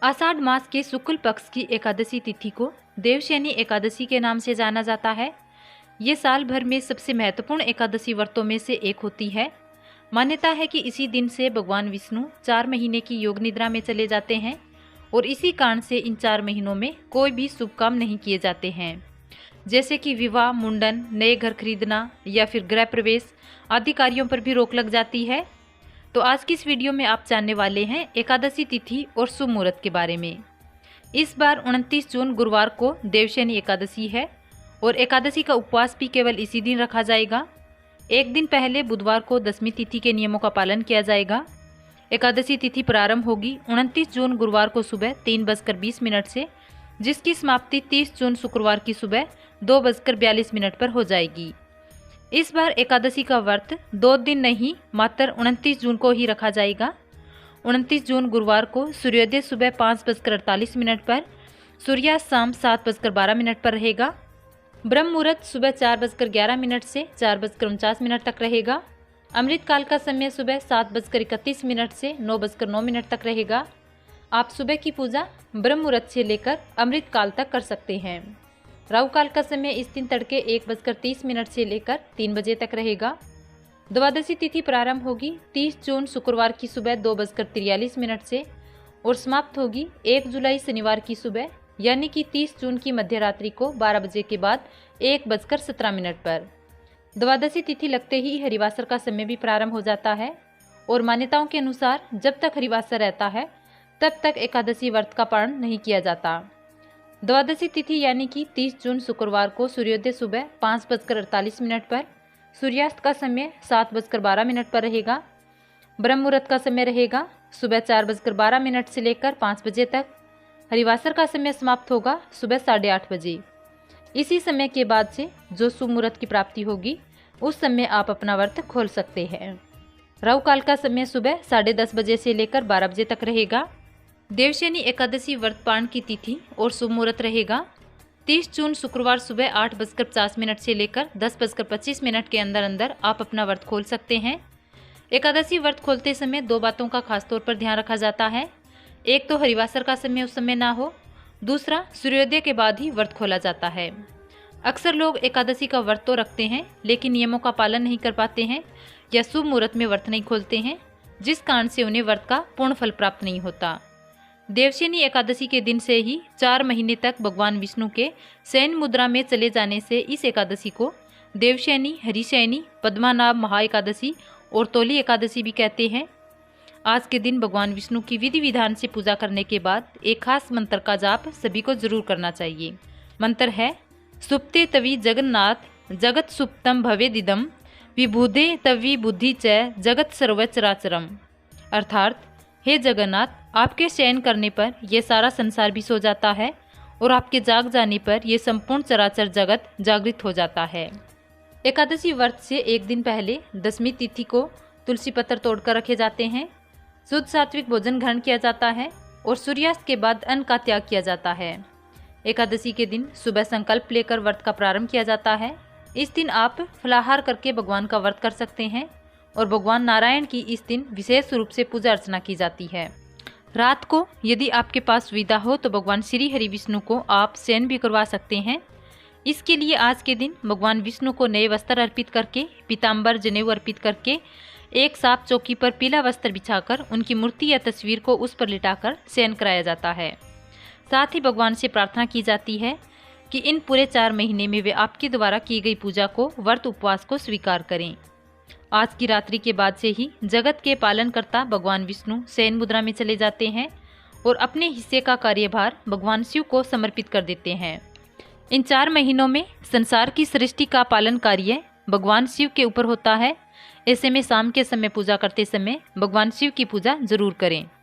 आषाढ़ मास के शुक्ल पक्ष की एकादशी तिथि को देवशयनी एकादशी के नाम से जाना जाता है। ये साल भर में सबसे महत्वपूर्ण एकादशी व्रतों में से एक होती है। मान्यता है कि इसी दिन से भगवान विष्णु 4 महीने की योग निद्रा में चले जाते हैं और इसी कारण से इन 4 महीनों में कोई भी शुभ काम नहीं किए जाते हैं, जैसे कि विवाह, मुंडन, नए घर खरीदना या फिर गृह प्रवेश आदि कार्यों पर भी रोक लग जाती है। तो आज की इस वीडियो में आप जानने वाले हैं एकादशी तिथि और शुभ मुहूर्त के बारे में। इस बार 29 जून गुरुवार को देवशयनी एकादशी है और एकादशी का उपवास भी केवल इसी दिन रखा जाएगा। एक दिन पहले बुधवार को दशमी तिथि के नियमों का पालन किया जाएगा। एकादशी तिथि प्रारंभ होगी 29 जून गुरुवार को सुबह 3:20 से, जिसकी समाप्ति 30 जून शुक्रवार की सुबह 2:42 पर हो जाएगी। इस बार एकादशी का व्रत 2 दिन नहीं मात्र 29 जून को ही रखा जाएगा। 29 जून गुरुवार को सूर्योदय सुबह 5:48 पर, सूर्यास्त शाम 7:12 पर रहेगा। ब्रह्म मुहूर्त सुबह 4:11 से 4:49 तक रहेगा। अमृत काल का समय सुबह 7:31 से 9:09 तक रहेगा। आप सुबह की पूजा ब्रह्म मुहूर्त से लेकर अमृत काल तक कर सकते हैं। राहु काल का समय इस दिन तड़के 1:30 से लेकर 3 बजे तक रहेगा। द्वादशी तिथि प्रारंभ होगी 30 जून शुक्रवार की सुबह 2:43 से और समाप्त होगी 1 जुलाई शनिवार की सुबह यानी कि 30 जून की मध्य रात्रि को 12 बजे के बाद 1:17 पर। द्वादशी तिथि लगते ही हरिवासर का समय भी प्रारंभ हो जाता है और मान्यताओं के अनुसार जब तक हरिवासर रहता है तब तक एकादशी व्रत का पारण नहीं किया जाता। द्वादशी तिथि यानी कि 30 जून शुक्रवार को सूर्योदय सुबह 5:48 पर, सूर्यास्त का समय 7:12 पर रहेगा। ब्रह्म मुहूर्त का समय रहेगा सुबह 4:12 से लेकर 5 बजे तक। हरिवासर का समय समाप्त होगा सुबह 8:30 बजे। इसी समय के बाद से जो शुभ मुहूर्त की प्राप्ति होगी उस समय आप अपना व्रत खोल सकते हैं। राहु काल का समय सुबह 10:30 बजे से लेकर 12 बजे तक रहेगा। देवशयनी एकादशी व्रत पारण की तिथि और शुभ मुहूर्त रहेगा 30 जून शुक्रवार सुबह 8:50 से लेकर 10:25 के अंदर अंदर आप अपना व्रत खोल सकते हैं। एकादशी व्रत खोलते समय 2 बातों का खास तौर पर ध्यान रखा जाता है। एक तो हरिवासर का समय उस समय ना हो, दूसरा सूर्योदय के बाद ही व्रत खोला जाता है। अक्सर लोग एकादशी का व्रत तो रखते हैं लेकिन नियमों का पालन नहीं कर पाते हैं या शुभ मुहूर्त में व्रत नहीं खोलते हैं, जिस कारण से उन्हें व्रत का पूर्ण फल प्राप्त नहीं होता। देवशयनी एकादशी के दिन से ही 4 महीने तक भगवान विष्णु के शयन मुद्रा में चले जाने से इस एकादशी को देवशयनी, हरिशयनी, पद्मानाभ महा एकादशी और तौली एकादशी भी कहते हैं। आज के दिन भगवान विष्णु की विधि विधान से पूजा करने के बाद एक खास मंत्र का जाप सभी को जरूर करना चाहिए। मंत्र है सुप्ते तवि जगन्नाथ जगत सुप्तम भवेदिदम विबुधे तवि बुद्धि च जगत सर्व चराचरम। अर्थात हे जगन्नाथ, आपके शयन करने पर यह सारा संसार भी सो जाता है और आपके जाग जाने पर यह संपूर्ण चराचर जगत जागृत हो जाता है। एकादशी व्रत से एक दिन पहले दशमी तिथि को तुलसी पत्र तोड़कर रखे जाते हैं। शुद्ध सात्विक भोजन ग्रहण किया जाता है और सूर्यास्त के बाद अन्न का त्याग किया जाता है। एकादशी के दिन सुबह संकल्प लेकर व्रत का प्रारंभ किया जाता है। इस दिन आप फलाहार करके भगवान का व्रत कर सकते हैं और भगवान नारायण की इस दिन विशेष रूप से पूजा अर्चना की जाती है। रात को यदि आपके पास सुविधा हो तो भगवान श्री हरि विष्णु को आप शयन भी करवा सकते हैं। इसके लिए आज के दिन भगवान विष्णु को नए वस्त्र अर्पित करके, पीताम्बर जनेऊ अर्पित करके, एक साफ चौकी पर पीला वस्त्र बिछाकर उनकी मूर्ति या तस्वीर को उस पर लिटाकर शयन कराया जाता है। साथ ही भगवान से प्रार्थना की जाती है कि इन पूरे 4 महीने में वे आपके द्वारा की गई पूजा को, व्रत उपवास को स्वीकार करें। आज की रात्रि के बाद से ही जगत के पालनकर्ता भगवान विष्णु शयन मुद्रा में चले जाते हैं और अपने हिस्से का कार्यभार भगवान शिव को समर्पित कर देते हैं। इन 4 महीनों में संसार की सृष्टि का पालन कार्य भगवान शिव के ऊपर होता है। ऐसे में शाम के समय पूजा करते समय भगवान शिव की पूजा जरूर करें।